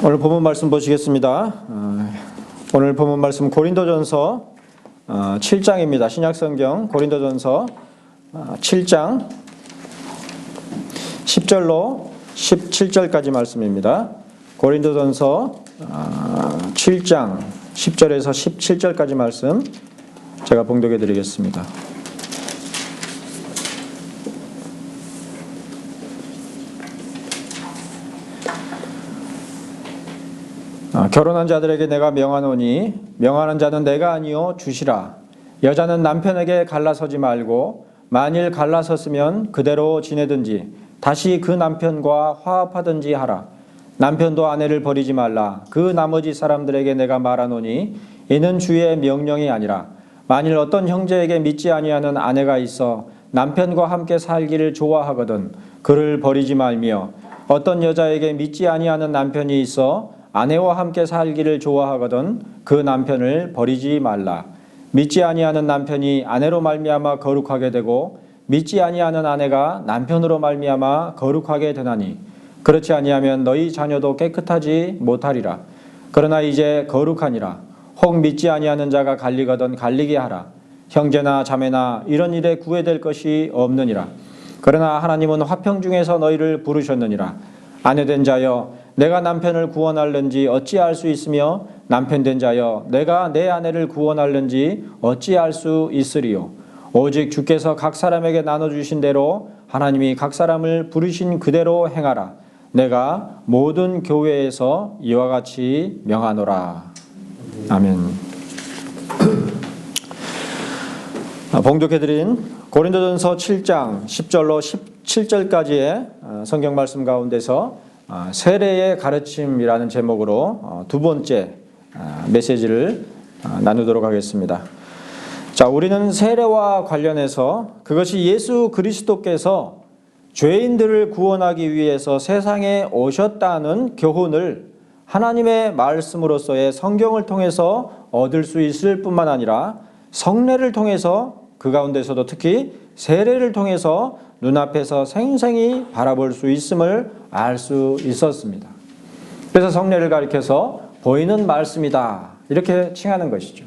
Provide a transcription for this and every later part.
오늘 본문 말씀 보시겠습니다. 오늘 본문 말씀 고린도전서 7장입니다. 신약성경 고린도전서 7장 10절로 17절까지 말씀입니다. 고린도전서 7장 10절에서 17절까지 말씀 제가 봉독해 드리겠습니다. 결혼한 자들에게 내가 명하노니 명하는 자는 내가 아니요 주시라. 여자는 남편에게 갈라서지 말고 만일 갈라섰으면 그대로 지내든지 다시 그 남편과 화합하든지 하라. 남편도 아내를 버리지 말라. 그 나머지 사람들에게 내가 말하노니 이는 주의 명령이 아니라 만일 어떤 형제에게 믿지 아니하는 아내가 있어 남편과 함께 살기를 좋아하거든 그를 버리지 말며 어떤 여자에게 믿지 아니하는 남편이 있어 아내와 함께 살기를 좋아하거든 그 남편을 버리지 말라. 믿지 아니하는 남편이 아내로 말미암아 거룩하게 되고 믿지 아니하는 아내가 남편으로 말미암아 거룩하게 되나니 그렇지 아니하면 너희 자녀도 깨끗하지 못하리라. 그러나 이제 거룩하니라. 혹 믿지 아니하는 자가 갈리거든 갈리게 하라. 형제나 자매나 이런 일에 구애될 것이 없느니라. 그러나 하나님은 화평 중에서 너희를 부르셨느니라. 아내된 자여 내가 남편을 구원할는지 어찌할 수 있으며 남편된 자여 내가 내 아내를 구원할는지 어찌할 수 있으리요. 오직 주께서 각 사람에게 나눠주신 대로 하나님이 각 사람을 부르신 그대로 행하라. 내가 모든 교회에서 이와 같이 명하노라. 아멘. 봉독해드린 고린도전서 7장 10절로 17절까지의 성경 말씀 가운데서 세례의 가르침이라는 제목으로 두 번째 메시지를 나누도록 하겠습니다. 자, 우리는 세례와 관련해서 그것이 예수 그리스도께서 죄인들을 구원하기 위해서 세상에 오셨다는 교훈을 하나님의 말씀으로서의 성경을 통해서 얻을 수 있을 뿐만 아니라 성례를 통해서 그 가운데서도 특히 세례를 통해서 눈앞에서 생생히 바라볼 수 있음을 알 수 있었습니다. 그래서 성례를 가리켜서 보이는 말씀이다 이렇게 칭하는 것이죠.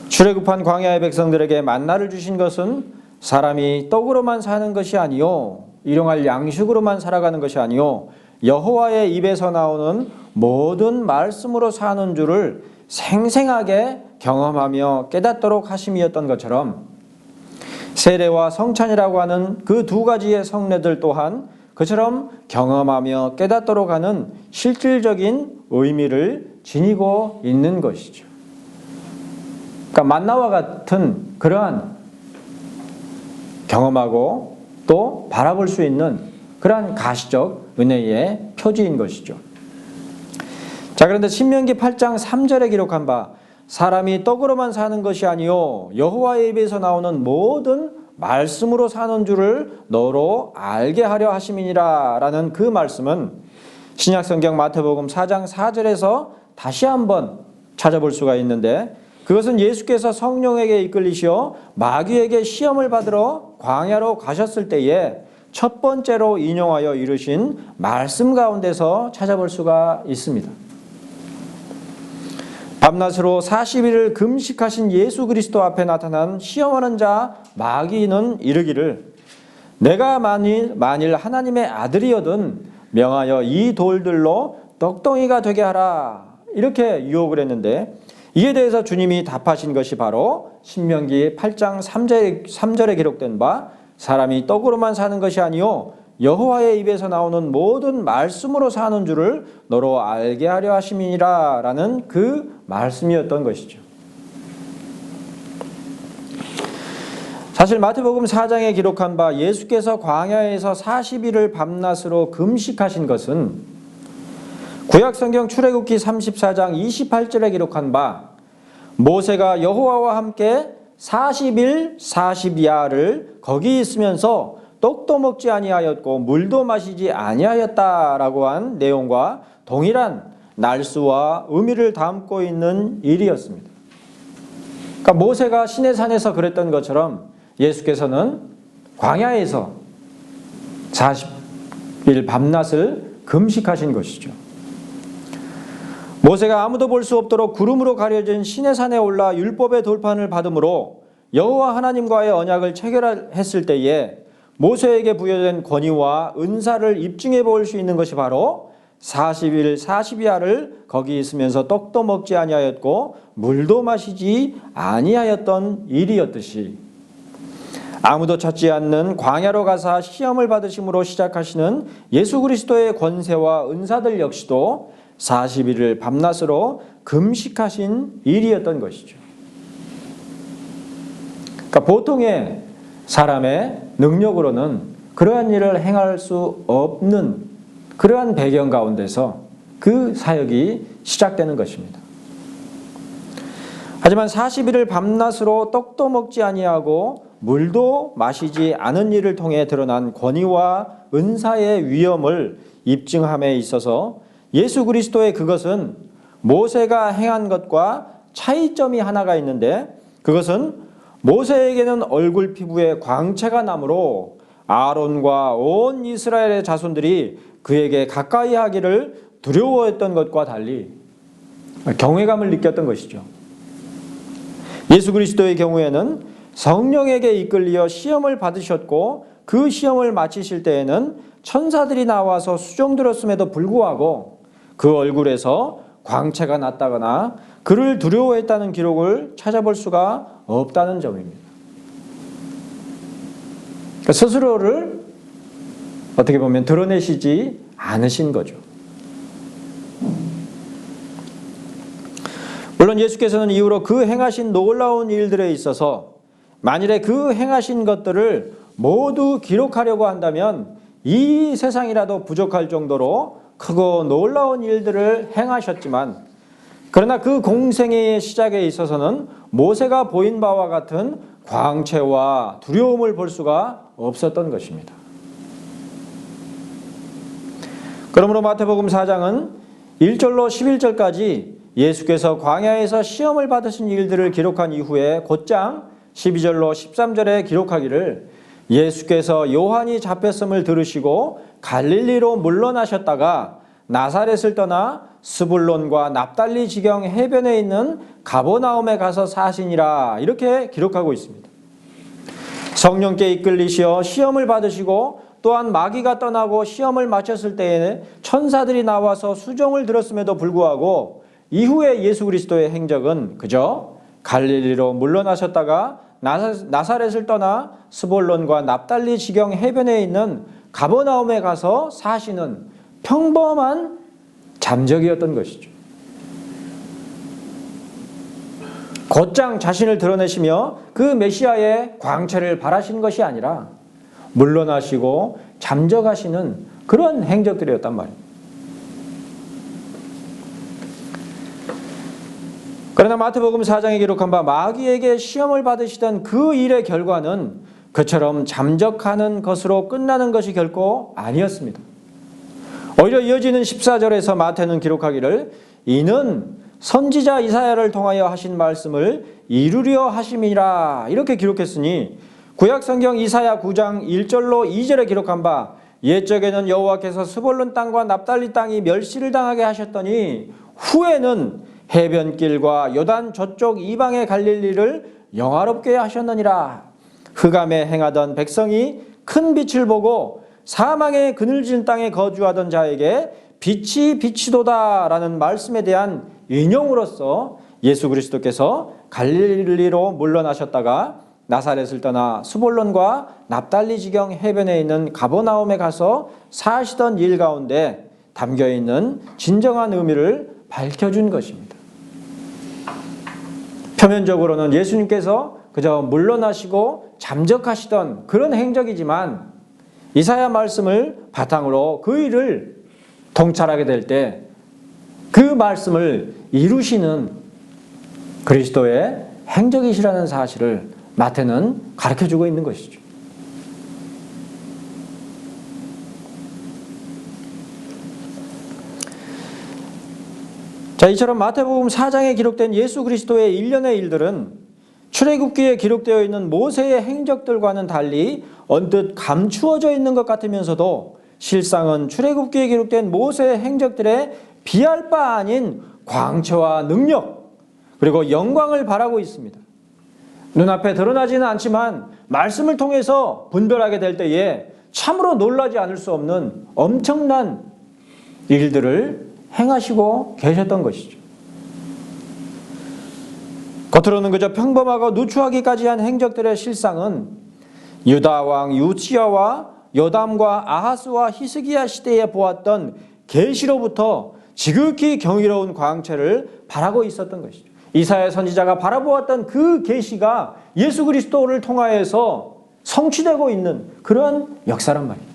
출애굽한 광야의 백성들에게 만나를 주신 것은 사람이 떡으로만 사는 것이 아니요 일용할 양식으로만 살아가는 것이 아니요 여호와의 입에서 나오는 모든 말씀으로 사는 줄을 생생하게 경험하며 깨닫도록 하심이었던 것처럼 세례와 성찬이라고 하는 그 두 가지의 성례들 또한 그처럼 경험하며 깨닫도록 하는 실질적인 의미를 지니고 있는 것이죠. 그러니까 만나와 같은 그러한 경험하고 또 바라볼 수 있는 그러한 가시적 은혜의 표지인 것이죠. 자, 그런데 신명기 8장 3절에 기록한 바 사람이 떡으로만 사는 것이 아니요 여호와의 입에서 나오는 모든 말씀으로 사는 줄을 너로 알게 하려 하심이니라 라는 그 말씀은 신약성경 마태복음 4장 4절에서 다시 한번 찾아볼 수가 있는데 그것은 예수께서 성령에게 이끌리시어 마귀에게 시험을 받으러 광야로 가셨을 때에 첫 번째로 인용하여 이르신 말씀 가운데서 찾아볼 수가 있습니다. 밤낮으로 40일을 금식하신 예수 그리스도 앞에 나타난 시험하는 자 마귀는 이르기를 내가 만일 하나님의 아들이거든 명하여 이 돌들로 떡덩이가 되게 하라 이렇게 유혹을 했는데 이에 대해서 주님이 답하신 것이 바로 신명기 8장 3절에 기록된 바 사람이 떡으로만 사는 것이 아니요 여호와의 입에서 나오는 모든 말씀으로 사는 줄을 너로 알게 하려 하심이니라 라는 그 말씀이었던 것이죠. 사실 마태복음 4장에 기록한 바 예수께서 광야에서 40일을 밤낮으로 금식하신 것은 구약성경 출애굽기 34장 28절에 기록한 바 모세가 여호와와 함께 40일 40야를 거기 있으면서 떡도 먹지 아니하였고 물도 마시지 아니하였다라고 한 내용과 동일한 날수와 의미를 담고 있는 일이었습니다. 그러니까 모세가 시내산에서 그랬던 것처럼 예수께서는 광야에서 40일 밤낮을 금식하신 것이죠. 모세가 아무도 볼 수 없도록 구름으로 가려진 시내산에 올라 율법의 돌판을 받음으로 여호와 하나님과의 언약을 체결했을 때에 모세에게 부여된 권위와 은사를 입증해 볼 수 있는 것이 바로 40일 40야를 거기 있으면서 떡도 먹지 아니하였고 물도 마시지 아니하였던 일이었듯이 아무도 찾지 않는 광야로 가사 시험을 받으심으로 시작하시는 예수 그리스도의 권세와 은사들 역시도 40일을 밤낮으로 금식하신 일이었던 것이죠. 그러니까 보통의 사람의 능력으로는 그러한 일을 행할 수 없는 그러한 배경 가운데서 그 사역이 시작되는 것입니다. 하지만 40일을 밤낮으로 떡도 먹지 아니하고 물도 마시지 않은 일을 통해 드러난 권위와 은사의 위엄을 입증함에 있어서 예수 그리스도의 그것은 모세가 행한 것과 차이점이 하나가 있는데 그것은 모세에게는 얼굴 피부에 광채가 나므로 아론과 온 이스라엘의 자손들이 그에게 가까이 하기를 두려워했던 것과 달리 경외감을 느꼈던 것이죠. 예수 그리스도의 경우에는 성령에게 이끌려 시험을 받으셨고 그 시험을 마치실 때에는 천사들이 나와서 수종들었음에도 불구하고 그 얼굴에서 광채가 났다거나 그를 두려워했다는 기록을 찾아볼 수가 없다는 점입니다. 그러니까 스스로를 어떻게 보면 드러내시지 않으신 거죠. 물론 예수께서는 이후로 그 행하신 놀라운 일들에 있어서 만일에 그 행하신 것들을 모두 기록하려고 한다면 이 세상이라도 부족할 정도로 크고 놀라운 일들을 행하셨지만 그러나 그 공생애의 시작에 있어서는 모세가 보인 바와 같은 광채와 두려움을 볼 수가 없었던 것입니다. 그러므로 마태복음 4장은 1절로 11절까지 예수께서 광야에서 시험을 받으신 일들을 기록한 이후에 곧장 12절로 13절에 기록하기를 예수께서 요한이 잡혔음을 들으시고 갈릴리로 물러나셨다가 나사렛을 떠나 스불론과 납달리 지경 해변에 있는 가버나움에 가서 사시니라 이렇게 기록하고 있습니다. 성령께 이끌리시어 시험을 받으시고 또한 마귀가 떠나고 시험을 마쳤을 때에 천사들이 나와서 수종을 들었음에도 불구하고 이후에 예수 그리스도의 행적은 그저 갈릴리로 물러나셨다가 나사렛을 떠나 스불론과 납달리 지경 해변에 있는 가버나움에 가서 사시는 평범한 잠적이었던 것이죠. 곧장 자신을 드러내시며 그 메시아의 광채를 바라신 것이 아니라 물러나시고 잠적하시는 그런 행적들이었단 말입니다. 그러나 마태복음 4장에 기록한 바 마귀에게 시험을 받으시던 그 일의 결과는 그처럼 잠적하는 것으로 끝나는 것이 결코 아니었습니다. 오히려 이어지는 14절에서 마태는 기록하기를 이는 선지자 이사야를 통하여 하신 말씀을 이루려 하심이라 이렇게 기록했으니 구약성경 이사야 9장 1절로 2절에 기록한 바 옛적에는 여호와께서 스불론 땅과 납달리 땅이 멸시를 당하게 하셨더니 후에는 해변길과 요단 저쪽 이방의 갈릴리를 영화롭게 하셨느니라. 흑암에 행하던 백성이 큰 빛을 보고 사망의 그늘진 땅에 거주하던 자에게 빛이 비치도다 라는 말씀에 대한 인용으로서 예수 그리스도께서 갈릴리로 물러나셨다가 나사렛을 떠나 스불론과 납달리 지경 해변에 있는 가버나움에 가서 사시던 일 가운데 담겨있는 진정한 의미를 밝혀준 것입니다. 표면적으로는 예수님께서 그저 물러나시고 잠적하시던 그런 행적이지만 이사야 말씀을 바탕으로 그 일을 통찰하게 될 때 그 말씀을 이루시는 그리스도의 행적이시라는 사실을 마태는 가르쳐주고 있는 것이죠. 자, 이처럼 마태복음 4장에 기록된 예수 그리스도의 일련의 일들은 출애굽기에 기록되어 있는 모세의 행적들과는 달리 언뜻 감추어져 있는 것 같으면서도 실상은 출애굽기에 기록된 모세의 행적들에 비할 바 아닌 광채와 능력 그리고 영광을 바라고 있습니다. 눈앞에 드러나지는 않지만 말씀을 통해서 분별하게 될 때에 참으로 놀라지 않을 수 없는 엄청난 일들을 행하시고 계셨던 것이죠. 겉으로는 그저 평범하고 누추하기까지 한 행적들의 실상은 유다 왕 요시야와 요담과 아하스와 히스기야 시대에 보았던 계시로부터 지극히 경이로운 광채를 바라고 있었던 것이죠. 이사야 선지자가 바라보았던 그 계시가 예수 그리스도를 통하여서 성취되고 있는 그런 역사란 말이에요.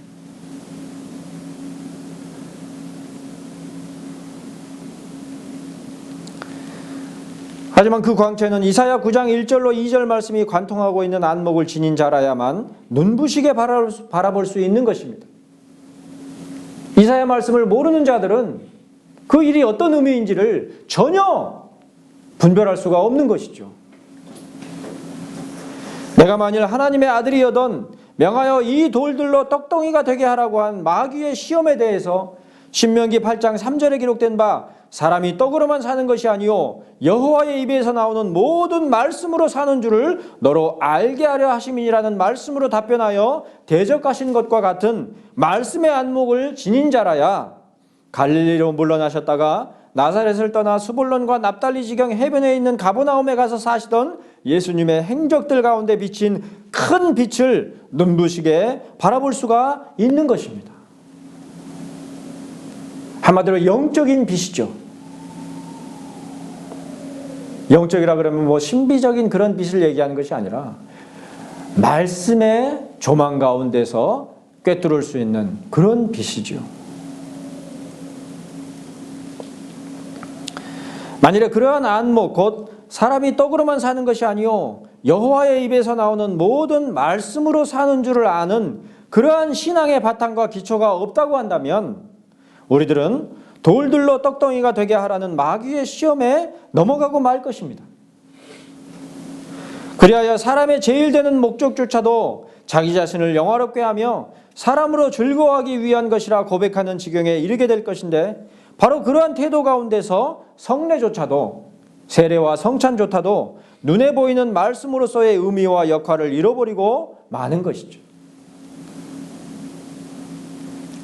하지만 그 광채는 이사야 9장 1절로 2절 말씀이 관통하고 있는 안목을 지닌 자라야만 눈부시게 바라볼 수 있는 것입니다. 이사야 말씀을 모르는 자들은 그 일이 어떤 의미인지를 전혀 분별할 수가 없는 것이죠. 내가 만일 하나님의 아들이여던 명하여 이 돌들로 떡덩이가 되게 하라고 한 마귀의 시험에 대해서 신명기 8장 3절에 기록된 바 사람이 떡으로만 사는 것이 아니요 여호와의 입에서 나오는 모든 말씀으로 사는 줄을 너로 알게 하려 하심이라는 말씀으로 답변하여 대적하신 것과 같은 말씀의 안목을 지닌 자라야 갈릴리로 물러나셨다가 나사렛을 떠나 수볼론과 납달리 지경 해변에 있는 가버나움에 가서 사시던 예수님의 행적들 가운데 비친 큰 빛을 눈부시게 바라볼 수가 있는 것입니다. 한마디로 영적인 빛이죠. 영적이라 그러면 뭐 신비적인 그런 빛을 얘기하는 것이 아니라 말씀의 조망 가운데서 꿰뚫을 수 있는 그런 빛이죠. 만일에 그러한 안목 곧 사람이 떡으로만 사는 것이 아니요 여호와의 입에서 나오는 모든 말씀으로 사는 줄을 아는 그러한 신앙의 바탕과 기초가 없다고 한다면 우리들은 돌들로 떡덩이가 되게 하라는 마귀의 시험에 넘어가고 말 것입니다. 그리하여 사람의 제일 되는 목적조차도 자기 자신을 영화롭게 하며 사람으로 즐거워하기 위한 것이라 고백하는 지경에 이르게 될 것인데 바로 그러한 태도 가운데서 성례조차도 세례와 성찬조차도 눈에 보이는 말씀으로서의 의미와 역할을 잃어버리고 마는 것이죠.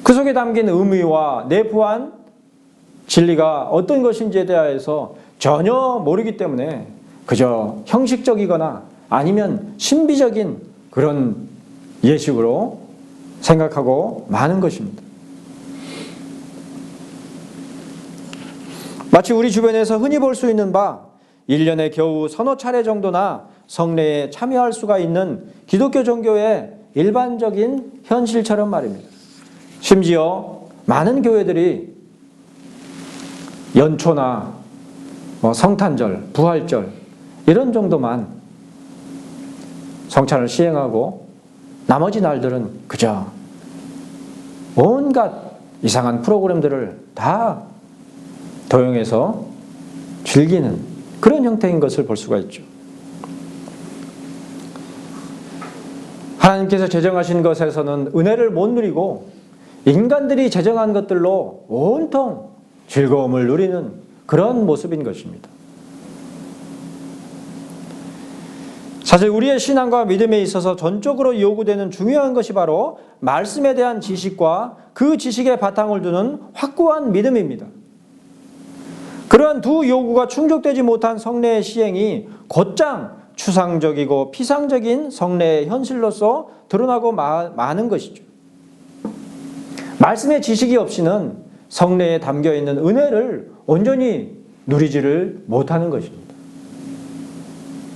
그 속에 담긴 의미와 내포한 진리가 어떤 것인지에 대해서 전혀 모르기 때문에 그저 형식적이거나 아니면 신비적인 그런 예식으로 생각하고 마는 것입니다. 마치 우리 주변에서 흔히 볼 수 있는 바 1년에 겨우 서너 차례 정도나 성례에 참여할 수가 있는 기독교 종교의 일반적인 현실처럼 말입니다. 심지어 많은 교회들이 연초나 성탄절, 부활절 이런 정도만 성찬을 시행하고 나머지 날들은 그저 온갖 이상한 프로그램들을 다 도용해서 즐기는 그런 형태인 것을 볼 수가 있죠. 하나님께서 제정하신 것에서는 은혜를 못 누리고 인간들이 제정한 것들로 온통 즐거움을 누리는 그런 모습인 것입니다. 사실 우리의 신앙과 믿음에 있어서 전적으로 요구되는 중요한 것이 바로 말씀에 대한 지식과 그 지식의 바탕을 두는 확고한 믿음입니다. 그러한 두 요구가 충족되지 못한 성례의 시행이 곧장 추상적이고 피상적인 성례의 현실로서 드러나고 마는 것이죠. 말씀의 지식이 없이는 성례에 담겨있는 은혜를 온전히 누리지를 못하는 것입니다.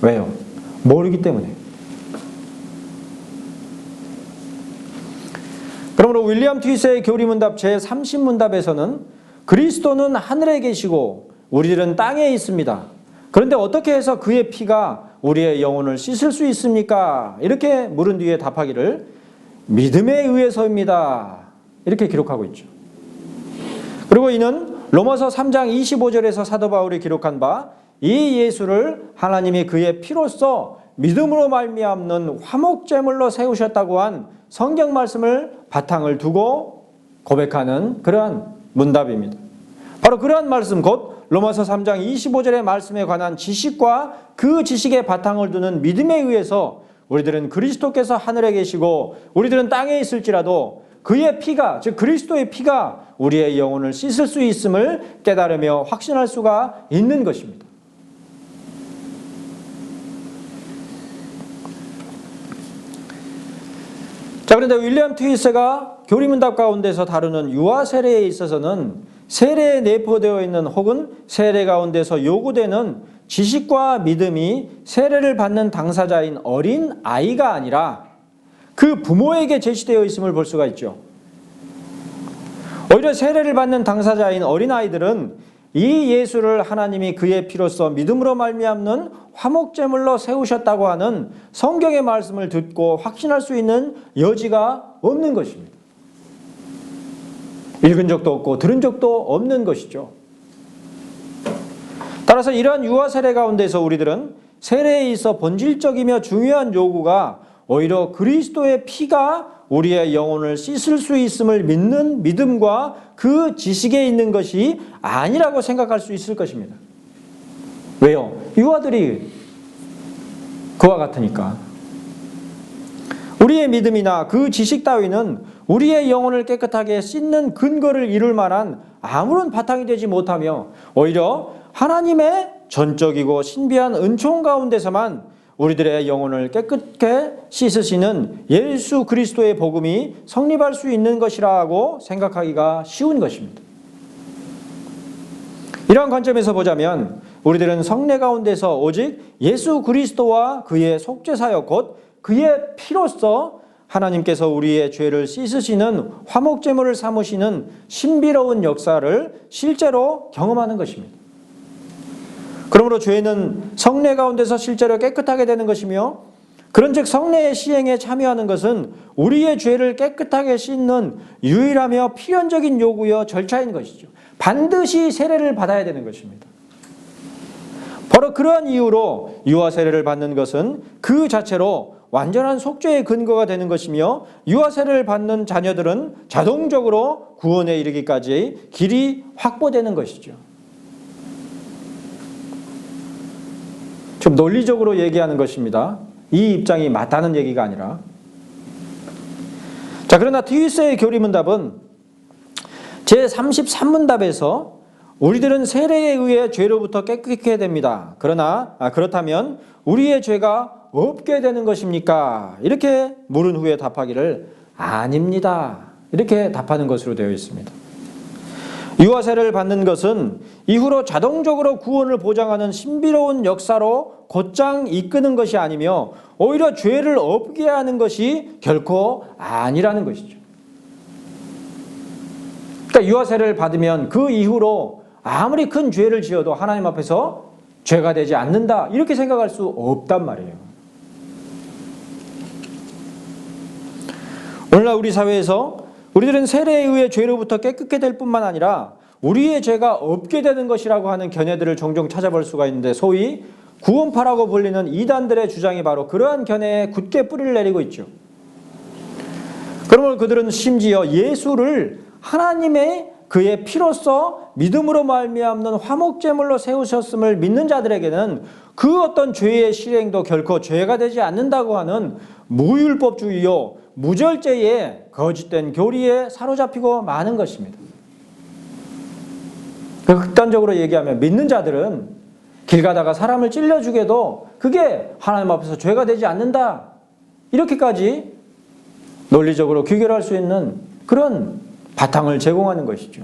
왜요? 모르기 때문에. 그러므로 윌리엄 트위스의 교리문답 제30문답에서는 그리스도는 하늘에 계시고 우리들은 땅에 있습니다. 그런데 어떻게 해서 그의 피가 우리의 영혼을 씻을 수 있습니까? 이렇게 물은 뒤에 답하기를 믿음에 의해서입니다. 이렇게 기록하고 있죠. 그리고 이는 로마서 3장 25절에서 사도 바울이 기록한 바 이 예수를 하나님이 그의 피로써 믿음으로 말미암는 화목제물로 세우셨다고 한 성경 말씀을 바탕을 두고 고백하는 그러한 문답입니다. 바로 그러한 말씀, 곧 로마서 3장 25절의 말씀에 관한 지식과 그 지식의 바탕을 두는 믿음에 의해서 우리들은 그리스도께서 하늘에 계시고 우리들은 땅에 있을지라도 그의 피가, 즉 그리스도의 피가 우리의 영혼을 씻을 수 있음을 깨달으며 확신할 수가 있는 것입니다. 자, 그런데 윌리엄 트위스가 교리문답 가운데서 다루는 유아 세례에 있어서는 세례에 내포되어 있는 혹은 세례 가운데서 요구되는 지식과 믿음이 세례를 받는 당사자인 어린 아이가 아니라 그 부모에게 제시되어 있음을 볼 수가 있죠. 오히려 세례를 받는 당사자인 어린 아이들은 이 예수를 하나님이 그의 피로써 믿음으로 말미암는 화목제물로 세우셨다고 하는 성경의 말씀을 듣고 확신할 수 있는 여지가 없는 것입니다. 읽은 적도 없고 들은 적도 없는 것이죠. 따라서 이러한 유아 세례 가운데서 우리들은 세례에 있어 본질적이며 중요한 요구가 오히려 그리스도의 피가 우리의 영혼을 씻을 수 있음을 믿는 믿음과 그 지식에 있는 것이 아니라고 생각할 수 있을 것입니다. 왜요? 유아들이 그와 같으니까. 우리의 믿음이나 그 지식 따위는 우리의 영혼을 깨끗하게 씻는 근거를 이룰 만한 아무런 바탕이 되지 못하며 오히려 하나님의 전적이고 신비한 은총 가운데서만 우리들의 영혼을 깨끗게 씻으시는 예수 그리스도의 복음이 성립할 수 있는 것이라고 생각하기가 쉬운 것입니다. 이러한 관점에서 보자면 우리들은 성례 가운데서 오직 예수 그리스도와 그의 속죄사역 곧 그의 피로써 하나님께서 우리의 죄를 씻으시는 화목제물을 삼으시는 신비로운 역사를 실제로 경험하는 것입니다. 그러므로 죄는 성례 가운데서 실제로 깨끗하게 되는 것이며 그런즉 성례의 시행에 참여하는 것은 우리의 죄를 깨끗하게 씻는 유일하며 필연적인 요구여 절차인 것이죠. 반드시 세례를 받아야 되는 것입니다. 바로 그러한 이유로 유아 세례를 받는 것은 그 자체로 완전한 속죄의 근거가 되는 것이며 유아 세례를 받는 자녀들은 자동적으로 구원에 이르기까지 길이 확보되는 것이죠. 좀 논리적으로 얘기하는 것입니다. 이 입장이 맞다는 얘기가 아니라. 자, 그러나 트위스의 교리문답은 제33문답에서 우리들은 세례에 의해 죄로부터 깨끗게 됩니다. 그러나 그렇다면 우리의 죄가 없게 되는 것입니까? 이렇게 물은 후에 답하기를 아닙니다. 이렇게 답하는 것으로 되어 있습니다. 유아 세례를 받는 것은 이후로 자동적으로 구원을 보장하는 신비로운 역사로 곧장 이끄는 것이 아니며 오히려 죄를 없게 하는 것이 결코 아니라는 것이죠. 그러니까 유아 세례를 받으면 그 이후로 아무리 큰 죄를 지어도 하나님 앞에서 죄가 되지 않는다 이렇게 생각할 수 없단 말이에요. 오늘날 우리 사회에서 우리들은 세례에 의해 죄로부터 깨끗게 될 뿐만 아니라 우리의 죄가 없게 되는 것이라고 하는 견해들을 종종 찾아볼 수가 있는데 소위 구원파라고 불리는 이단들의 주장이 바로 그러한 견해에 굳게 뿌리를 내리고 있죠. 그러므로 그들은 심지어 예수를 하나님의 그의 피로써 믿음으로 말미암는 화목제물로 세우셨음을 믿는 자들에게는 그 어떤 죄의 실행도 결코 죄가 되지 않는다고 하는 무율법주의요 무절제의 거짓된 교리에 사로잡히고 마는 것입니다. 극단적으로 얘기하면 믿는 자들은 길 가다가 사람을 찔러 죽여도 그게 하나님 앞에서 죄가 되지 않는다 이렇게까지 논리적으로 귀결할 수 있는 그런 바탕을 제공하는 것이죠.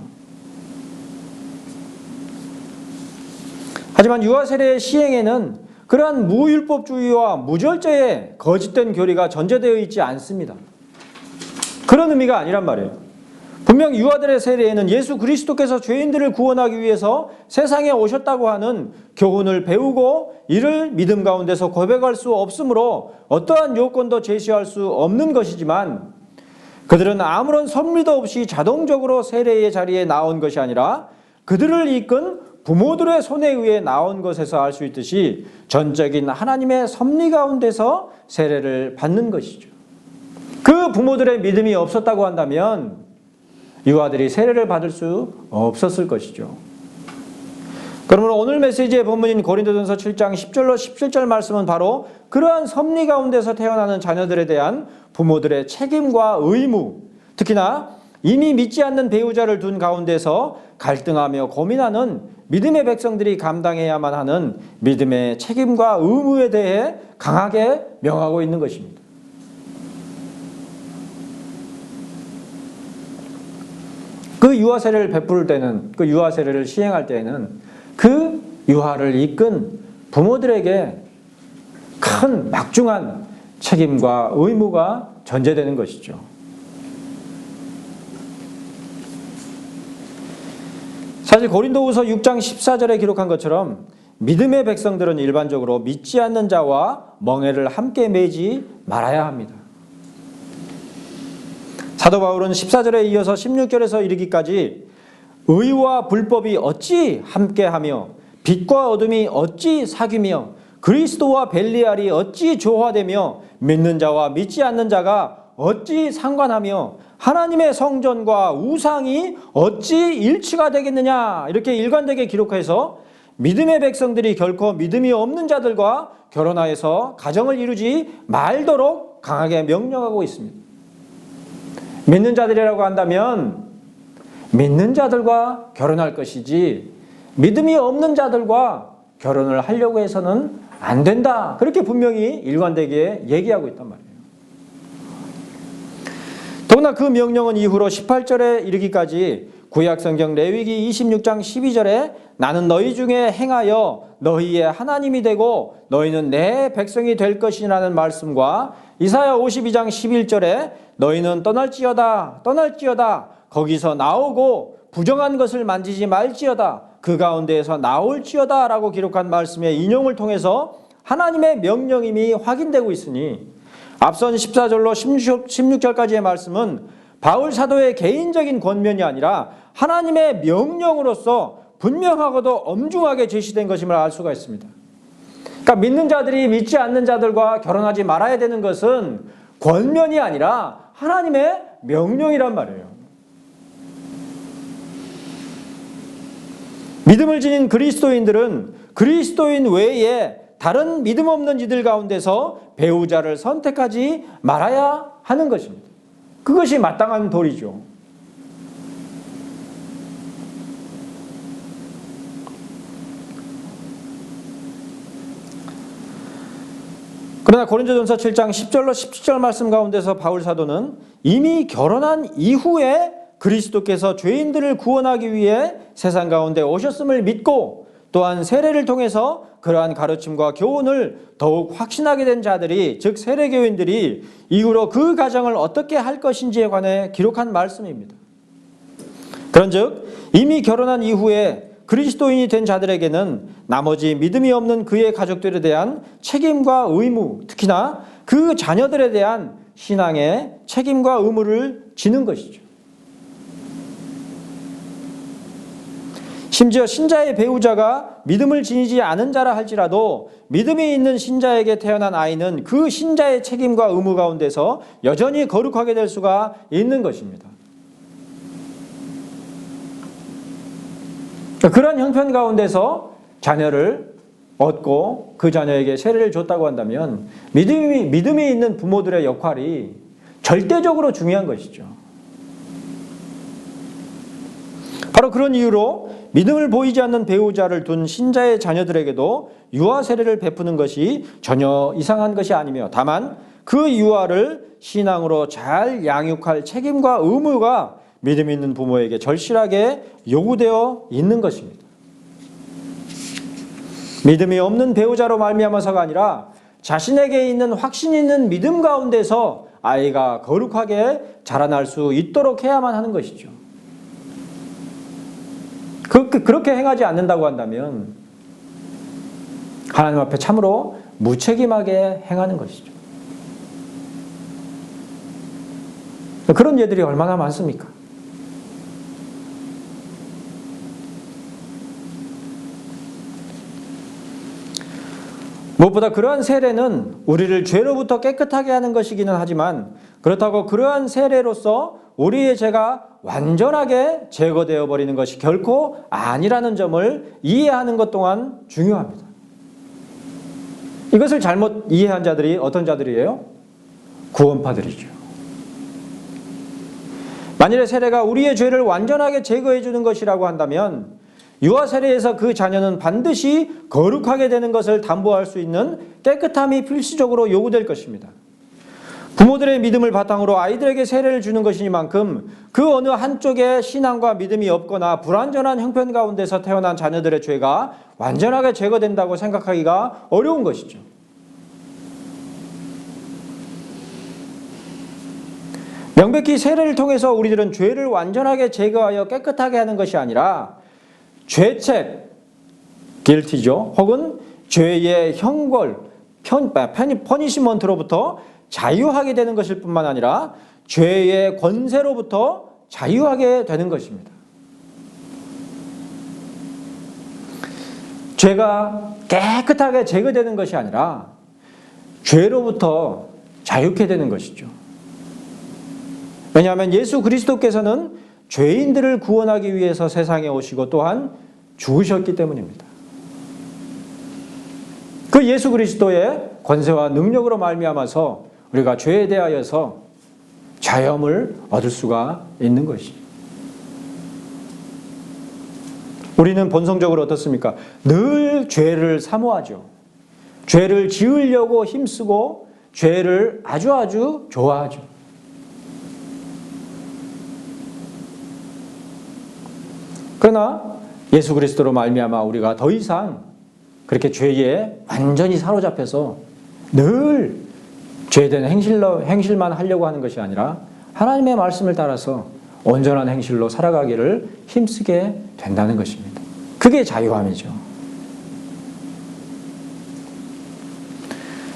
하지만 유아 세례의 시행에는 그러한 무율법주의와 무절제의 거짓된 교리가 전제되어 있지 않습니다. 그런 의미가 아니란 말이에요. 분명 유아들의 세례에는 예수 그리스도께서 죄인들을 구원하기 위해서 세상에 오셨다고 하는 교훈을 배우고 이를 믿음 가운데서 고백할 수 없으므로 어떠한 요건도 제시할 수 없는 것이지만 그들은 아무런 섭리도 없이 자동적으로 세례의 자리에 나온 것이 아니라 그들을 이끈 부모들의 손에 의해 나온 것에서 알 수 있듯이 전적인 하나님의 섭리 가운데서 세례를 받는 것이죠. 그 부모들의 믿음이 없었다고 한다면 유아들이 세례를 받을 수 없었을 것이죠. 그러므로 오늘 메시지의 본문인 고린도전서 7장 10절로 17절 말씀은 바로 그러한 섭리 가운데서 태어나는 자녀들에 대한 부모들의 책임과 의무, 특히나 이미 믿지 않는 배우자를 둔 가운데서 갈등하며 고민하는 믿음의 백성들이 감당해야만 하는 믿음의 책임과 의무에 대해 강하게 명하고 있는 것입니다. 그 유아 세례를 베풀 때는, 그 유아 세례를 시행할 때에는 그 유아를 이끈 부모들에게 큰 막중한 책임과 의무가 전제되는 것이죠. 사실 고린도후서 6장 14절에 기록한 것처럼 믿음의 백성들은 일반적으로 믿지 않는 자와 멍에를 함께 매지 말아야 합니다. 사도 바울은 14절에 이어서 16절에서 이르기까지 의와 불법이 어찌 함께하며 빛과 어둠이 어찌 사귀며 그리스도와 벨리알이 어찌 조화되며 믿는 자와 믿지 않는 자가 어찌 상관하며 하나님의 성전과 우상이 어찌 일치가 되겠느냐, 이렇게 일관되게 기록해서 믿음의 백성들이 결코 믿음이 없는 자들과 결혼하여서 가정을 이루지 말도록 강하게 명령하고 있습니다. 믿는 자들이라고 한다면 믿는 자들과 결혼할 것이지 믿음이 없는 자들과 결혼을 하려고 해서는 안 된다, 그렇게 분명히 일관되게 얘기하고 있단 말이에요. 더구나 그 명령은 이후로 18절에 이르기까지 구약성경 레위기 26장 12절에 나는 너희 중에 행하여 너희의 하나님이 되고 너희는 내 백성이 될 것이라는 말씀과 이사야 52장 11절에 너희는 떠날지어다 거기서 나오고 부정한 것을 만지지 말지어다 그 가운데에서 나올지어다 라고 기록한 말씀의 인용을 통해서 하나님의 명령임이 확인되고 있으니 앞선 14절로 16절까지의 말씀은 바울 사도의 개인적인 권면이 아니라 하나님의 명령으로서 분명하고도 엄중하게 제시된 것임을 알 수가 있습니다. 그러니까 믿는 자들이 믿지 않는 자들과 결혼하지 말아야 되는 것은 권면이 아니라 하나님의 명령이란 말이에요. 믿음을 지닌 그리스도인들은 그리스도인 외에 다른 믿음 없는 이들 가운데서 배우자를 선택하지 말아야 하는 것입니다. 그것이 마땅한 도리죠. 그러나 고린도전서 7장 10절로 17절 말씀 가운데서 바울 사도는 이미 결혼한 이후에 그리스도께서 죄인들을 구원하기 위해 세상 가운데 오셨음을 믿고 또한 세례를 통해서 그러한 가르침과 교훈을 더욱 확신하게 된 자들이, 즉 세례교인들이 이후로 그 가정을 어떻게 할 것인지에 관해 기록한 말씀입니다. 그런즉 이미 결혼한 이후에 그리스도인이 된 자들에게는 나머지 믿음이 없는 그의 가족들에 대한 책임과 의무, 특히나 그 자녀들에 대한 신앙의 책임과 의무를 지는 것이죠. 심지어 신자의 배우자가 믿음을 지니지 않은 자라 할지라도 믿음이 있는 신자에게 태어난 아이는 그 신자의 책임과 의무 가운데서 여전히 거룩하게 될 수가 있는 것입니다. 그런 형편 가운데서 자녀를 얻고 그 자녀에게 세례를 줬다고 한다면 믿음이 있는 부모들의 역할이 절대적으로 중요한 것이죠. 바로 그런 이유로 믿음을 보이지 않는 배우자를 둔 신자의 자녀들에게도 유아 세례를 베푸는 것이 전혀 이상한 것이 아니며 다만 그 유아를 신앙으로 잘 양육할 책임과 의무가 믿음 있는 부모에게 절실하게 요구되어 있는 것입니다. 믿음이 없는 배우자로 말미암아서가 아니라 자신에게 있는 확신 있는 믿음 가운데서 아이가 거룩하게 자라날 수 있도록 해야만 하는 것이죠. 그렇게 행하지 않는다고 한다면 하나님 앞에 참으로 무책임하게 행하는 것이죠. 그런 예들이 얼마나 많습니까? 무엇보다 그러한 세례는 우리를 죄로부터 깨끗하게 하는 것이기는 하지만 그렇다고 그러한 세례로서 우리의 죄가 완전하게 제거되어 버리는 것이 결코 아니라는 점을 이해하는 것 또한 중요합니다. 이것을 잘못 이해한 자들이 어떤 자들이에요? 구원파들이죠. 만일에 세례가 우리의 죄를 완전하게 제거해 주는 것이라고 한다면 유아 세례에서 그 자녀는 반드시 거룩하게 되는 것을 담보할 수 있는 깨끗함이 필수적으로 요구될 것입니다. 부모들의 믿음을 바탕으로 아이들에게 세례를 주는 것이니만큼 그 어느 한쪽에 신앙과 믿음이 없거나 불완전한 형편 가운데서 태어난 자녀들의 죄가 완전하게 제거된다고 생각하기가 어려운 것이죠. 명백히 세례를 통해서 우리들은 죄를 완전하게 제거하여 깨끗하게 하는 것이 아니라 죄책, guilty죠. 혹은 죄의 형벌, 퍼니시먼트로부터 자유하게 되는 것일 뿐만 아니라 죄의 권세로부터 자유하게 되는 것입니다. 죄가 깨끗하게 제거되는 것이 아니라 죄로부터 자유케 되는 것이죠. 왜냐하면 예수 그리스도께서는 죄인들을 구원하기 위해서 세상에 오시고 또한 죽으셨기 때문입니다. 그 예수 그리스도의 권세와 능력으로 말미암아서 우리가 죄에 대하여서 자유함을 얻을 수가 있는 것이죠. 우리는 본성적으로 어떻습니까? 늘 죄를 사모하죠. 죄를 지으려고 힘쓰고 죄를 아주 좋아하죠. 그러나 예수 그리스도로 말미암아 우리가 더 이상 그렇게 죄에 완전히 사로잡혀서 늘 죄된 행실만 하려고 하는 것이 아니라 하나님의 말씀을 따라서 온전한 행실로 살아가기를 힘쓰게 된다는 것입니다. 그게 자유함이죠.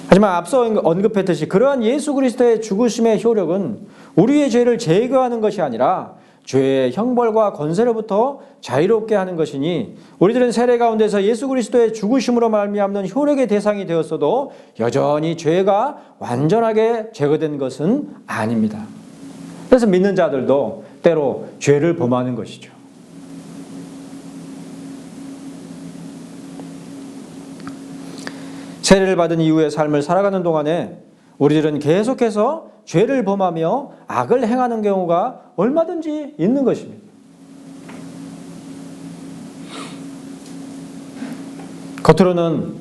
하지만 앞서 언급했듯이 그러한 예수 그리스도의 죽으심의 효력은 우리의 죄를 제거하는 것이 아니라 죄의 형벌과 권세로부터 자유롭게 하는 것이니 우리들은 세례 가운데서 예수 그리스도의 죽으심으로 말미암는 효력의 대상이 되었어도 여전히 죄가 완전하게 제거된 것은 아닙니다. 그래서 믿는 자들도 때로 죄를 범하는 것이죠. 세례를 받은 이후의 삶을 살아가는 동안에 우리들은 계속해서 죄를 범하며 악을 행하는 경우가 얼마든지 있는 것입니다. 겉으로는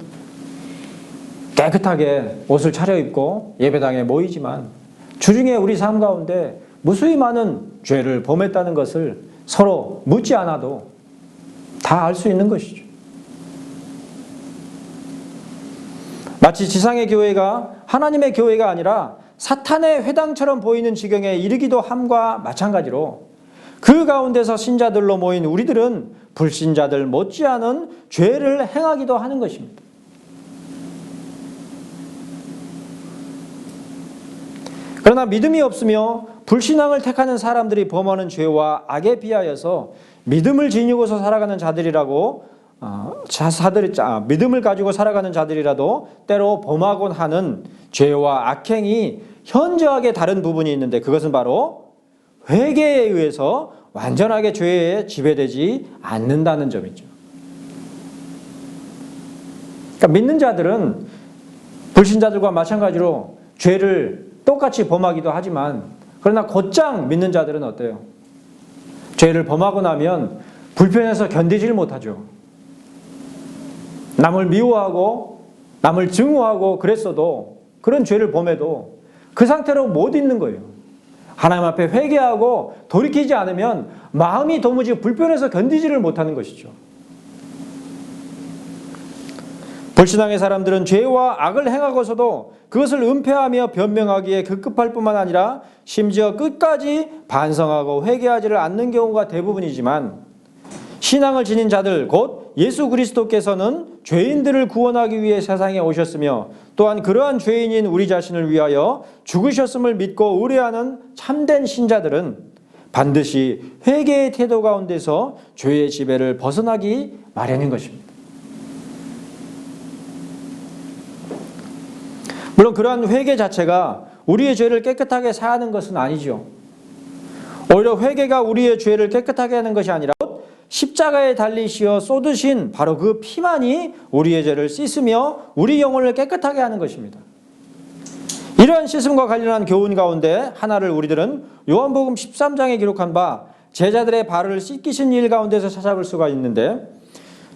깨끗하게 옷을 차려입고 예배당에 모이지만 주중에 우리 삶 가운데 무수히 많은 죄를 범했다는 것을 서로 묻지 않아도 다 알 수 있는 것이죠. 마치 지상의 교회가 하나님의 교회가 아니라 사탄의 회당처럼 보이는 지경에 이르기도 함과 마찬가지로 그 가운데서 신자들로 모인 우리들은 불신자들 못지않은 죄를 행하기도 하는 것입니다. 그러나 믿음이 없으며 불신앙을 택하는 사람들이 범하는 죄와 악에 비하여서 믿음을 지니고서 살아가는 자들이라고 믿음을 가지고 살아가는 자들이라도 때로 범하곤 하는 죄와 악행이 현저하게 다른 부분이 있는데 그것은 바로 회개에 의해서 완전하게 죄에 지배되지 않는다는 점이죠. 그러니까 믿는 자들은 불신자들과 마찬가지로 죄를 똑같이 범하기도 하지만 그러나 곧장 믿는 자들은 어때요? 죄를 범하고 나면 불편해서 견디질 못하죠. 남을 미워하고 남을 증오하고 그랬어도 그런 죄를 범해도 그 상태로 못 있는 거예요. 하나님 앞에 회개하고 돌이키지 않으면 마음이 도무지 불편해서 견디지를 못하는 것이죠. 불신앙의 사람들은 죄와 악을 행하고서도 그것을 은폐하며 변명하기에 급급할 뿐만 아니라 심지어 끝까지 반성하고 회개하지를 않는 경우가 대부분이지만 신앙을 지닌 자들 곧 예수 그리스도께서는 죄인들을 구원하기 위해 세상에 오셨으며 또한 그러한 죄인인 우리 자신을 위하여 죽으셨음을 믿고 의뢰하는 참된 신자들은 반드시 회개의 태도 가운데서 죄의 지배를 벗어나기 마련인 것입니다. 물론 그러한 회개 자체가 우리의 죄를 깨끗하게 사하는 것은 아니죠. 오히려 회개가 우리의 죄를 깨끗하게 하는 것이 아니라 십자가에 달리시어 쏟으신 바로 그 피만이 우리의 죄를 씻으며 우리 영혼을 깨끗하게 하는 것입니다. 이러한 씻음과 관련한 교훈 가운데 하나를 우리들은 요한복음 13장에 기록한 바 제자들의 발을 씻기신 일 가운데서 찾아볼 수가 있는데,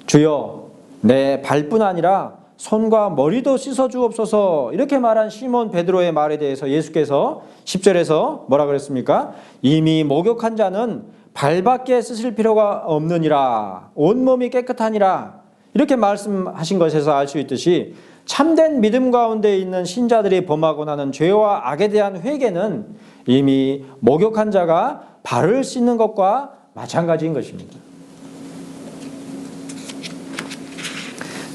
주여 내 발뿐 아니라 손과 머리도 씻어 주옵소서, 이렇게 말한 시몬 베드로의 말에 대해서 예수께서 10절에서 뭐라 그랬습니까? 이미 목욕한 자는 발밖에 씻을 필요가 없느니라, 온몸이 깨끗하니라, 이렇게 말씀하신 것에서 알 수 있듯이 참된 믿음 가운데 있는 신자들이 범하고 나는 죄와 악에 대한 회개는 이미 목욕한 자가 발을 씻는 것과 마찬가지인 것입니다.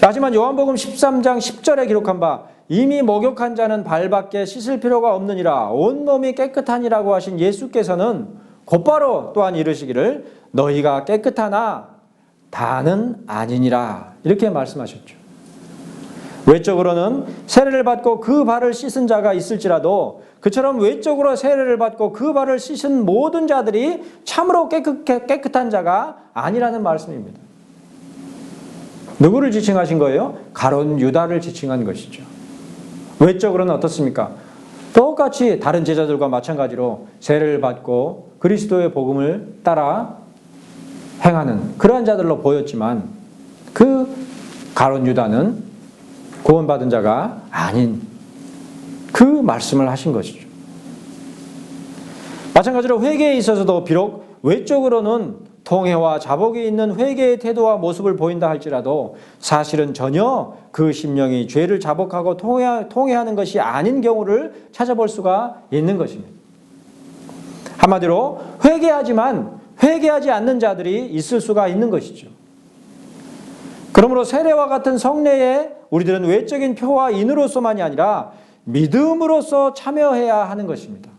하지만 요한복음 13장 10절에 기록한 바 이미 목욕한 자는 발밖에 씻을 필요가 없느니라, 온몸이 깨끗하니라고 하신 예수께서는 곧바로 또한 이르시기를 너희가 깨끗하나 다는 아니니라, 이렇게 말씀하셨죠. 외적으로는 세례를 받고 그 발을 씻은 자가 있을지라도 그처럼 외적으로 세례를 받고 그 발을 씻은 모든 자들이 참으로 깨끗한 자가 아니라는 말씀입니다. 누구를 지칭하신 거예요? 가룟 유다를 지칭한 것이죠. 외적으로는 어떻습니까? 똑같이 다른 제자들과 마찬가지로 세례를 받고 그리스도의 복음을 따라 행하는 그러한 자들로 보였지만 그 가룟 유다는 구원받은 자가 아닌 그 말씀을 하신 것이죠. 마찬가지로 회개에 있어서도 비록 외적으로는 통회와 자복이 있는 회개의 태도와 모습을 보인다 할지라도 사실은 전혀 그 심령이 죄를 자복하고 통회하는 것이 아닌 경우를 찾아볼 수가 있는 것입니다. 한마디로 회개하지만 회개하지 않는 자들이 있을 수가 있는 것이죠. 그러므로 세례와 같은 성례에 우리들은 외적인 표와 인으로서만이 아니라 믿음으로서 참여해야 하는 것입니다.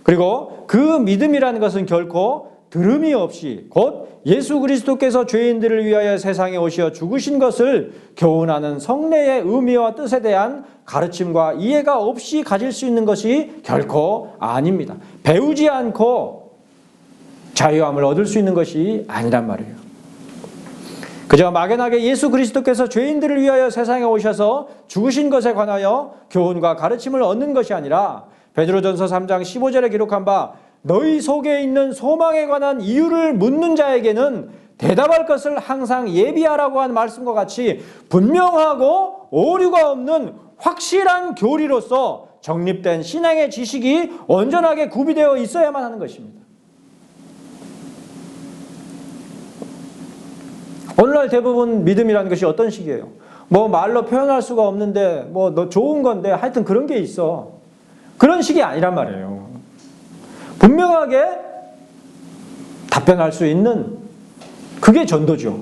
그리고 그 믿음이라는 것은 결코 들음이 없이 곧 예수 그리스도께서 죄인들을 위하여 세상에 오시어 죽으신 것을 교훈하는 성례의 의미와 뜻에 대한 가르침과 이해가 없이 가질 수 있는 것이 결코 아닙니다. 배우지 않고 자유함을 얻을 수 있는 것이 아니란 말이에요. 그저 막연하게 예수 그리스도께서 죄인들을 위하여 세상에 오셔서 죽으신 것에 관하여 교훈과 가르침을 얻는 것이 아니라 베드로전서 3장 15절에 기록한 바 너희 속에 있는 소망에 관한 이유를 묻는 자에게는 대답할 것을 항상 예비하라고 한 말씀과 같이 분명하고 오류가 없는 확실한 교리로서 정립된 신앙의 지식이 온전하게 구비되어 있어야만 하는 것입니다. 오늘날 대부분 믿음이라는 것이 어떤 식이에요? 뭐 말로 표현할 수가 없는데 뭐 너 좋은 건데 하여튼 그런 게 있어. 그런 식이 아니란 말이에요. 분명하게 답변할 수 있는 그게 전도죠.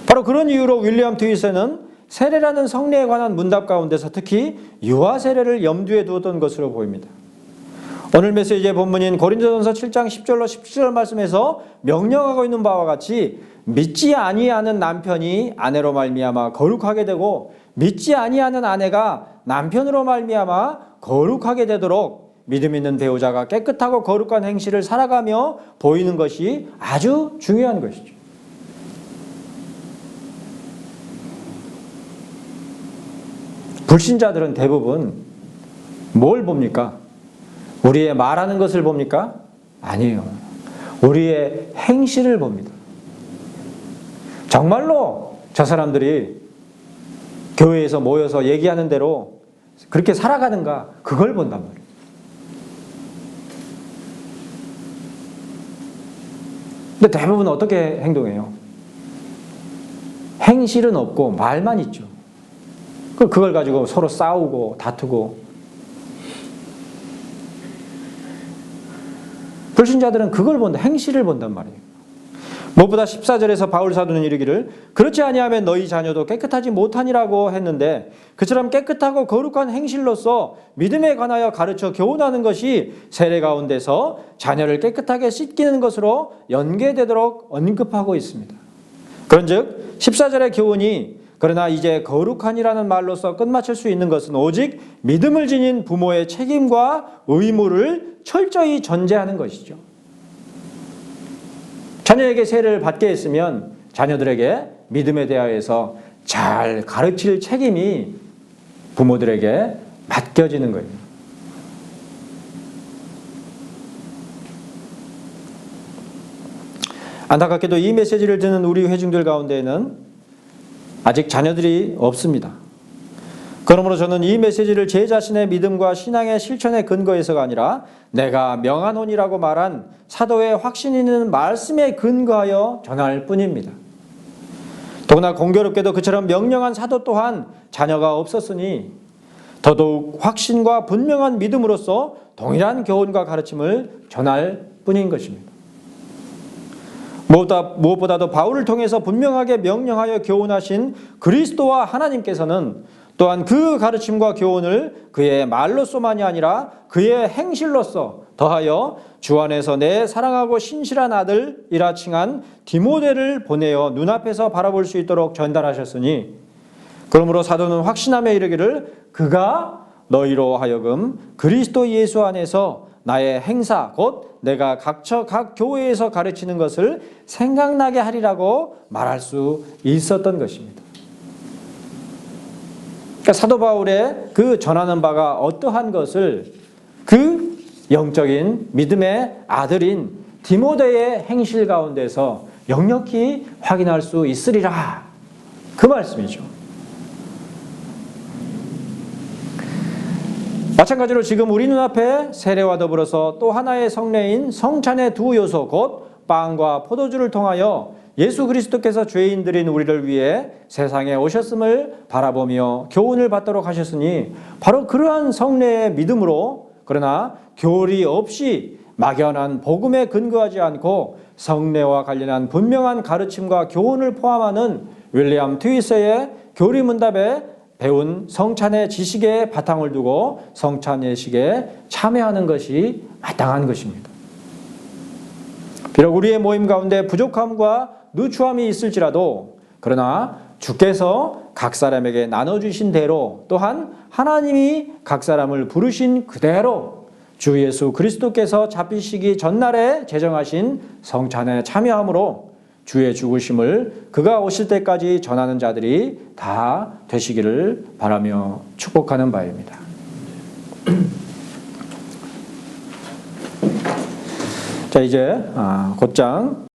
바로 그런 이유로 윌리엄 트윗은 세례라는 성례에 관한 문답 가운데서 특히 유아 세례를 염두에 두었던 것으로 보입니다. 오늘 메시지의 본문인 고린도전서 7장 10절로 17절 말씀에서 명령하고 있는 바와 같이 믿지 아니하는 남편이 아내로 말미암아 거룩하게 되고 믿지 아니하는 아내가 남편으로 말미암아 거룩하게 되도록 믿음 있는 배우자가 깨끗하고 거룩한 행실을 살아가며 보이는 것이 아주 중요한 것이죠. 불신자들은 대부분 뭘 봅니까? 우리의 말하는 것을 봅니까? 아니에요. 우리의 행실을 봅니다. 정말로 저 사람들이 교회에서 모여서 얘기하는 대로 그렇게 살아가는가, 그걸 본단 말이에요. 근데 대부분 어떻게 행동해요? 행실은 없고 말만 있죠. 그걸 가지고 서로 싸우고 다투고. 불신자들은 그걸 본다, 행실을 본단 말이에요. 무엇보다 14절에서 바울 사도는 이르기를 그렇지 아니하면 너희 자녀도 깨끗하지 못하니라고 했는데 그처럼 깨끗하고 거룩한 행실로서 믿음에 관하여 가르쳐 교훈하는 것이 세례 가운데서 자녀를 깨끗하게 씻기는 것으로 연계되도록 언급하고 있습니다. 그런즉 14절의 교훈이 그러나 이제 거룩한이라는 말로서 끝마칠 수 있는 것은 오직 믿음을 지닌 부모의 책임과 의무를 철저히 전제하는 것이죠. 자녀에게 세례를 받게 했으면 자녀들에게 믿음에 대하여서 잘 가르칠 책임이 부모들에게 맡겨지는 거예요. 안타깝게도 이 메시지를 듣는 우리 회중들 가운데에는 아직 자녀들이 없습니다. 그러므로 저는 이 메시지를 제 자신의 믿음과 신앙의 실천에 근거해서가 아니라 내가 명하노니라고 말한 사도의 확신 있는 말씀에 근거하여 전할 뿐입니다. 더구나 공교롭게도 그처럼 명령한 사도 또한 자녀가 없었으니 더더욱 확신과 분명한 믿음으로써 동일한 교훈과 가르침을 전할 뿐인 것입니다. 무엇보다도 바울을 통해서 분명하게 명령하여 교훈하신 그리스도와 하나님께서는 또한 그 가르침과 교훈을 그의 말로서만이 아니라 그의 행실로서 더하여 주 안에서 내 사랑하고 신실한 아들이라 칭한 디모데를 보내어 눈앞에서 바라볼 수 있도록 전달하셨으니 그러므로 사도는 확신하며 이르기를 그가 너희로 하여금 그리스도 예수 안에서 나의 행사 곧 내가 각 교회에서 가르치는 것을 생각나게 하리라고 말할 수 있었던 것입니다. 그러니까 사도 바울의 그 전하는 바가 어떠한 것을 그 영적인 믿음의 아들인 디모데의 행실 가운데서 역력히 확인할 수 있으리라. 그 말씀이죠. 마찬가지로 지금 우리 눈앞에 세례와 더불어서 또 하나의 성례인 성찬의 두 요소 곧 빵과 포도주를 통하여 예수 그리스도께서 죄인들인 우리를 위해 세상에 오셨음을 바라보며 교훈을 받도록 하셨으니 바로 그러한 성례의 믿음으로 그러나 교리 없이 막연한 복음에 근거하지 않고 성례와 관련한 분명한 가르침과 교훈을 포함하는 윌리엄 트위서의 교리문답에 배운 성찬의 지식에 바탕을 두고 성찬 예식에 참여하는 것이 마땅한 것입니다. 비록 우리의 모임 가운데 부족함과 누추함이 있을지라도 그러나 주께서 각 사람에게 나눠주신 대로 또한 하나님이 각 사람을 부르신 그대로 주 예수 그리스도께서 잡히시기 전날에 제정하신 성찬에 참여함으로 주의 죽으심을 그가 오실 때까지 전하는 자들이 다 되시기를 바라며 축복하는 바입니다. 자, 이제 곧장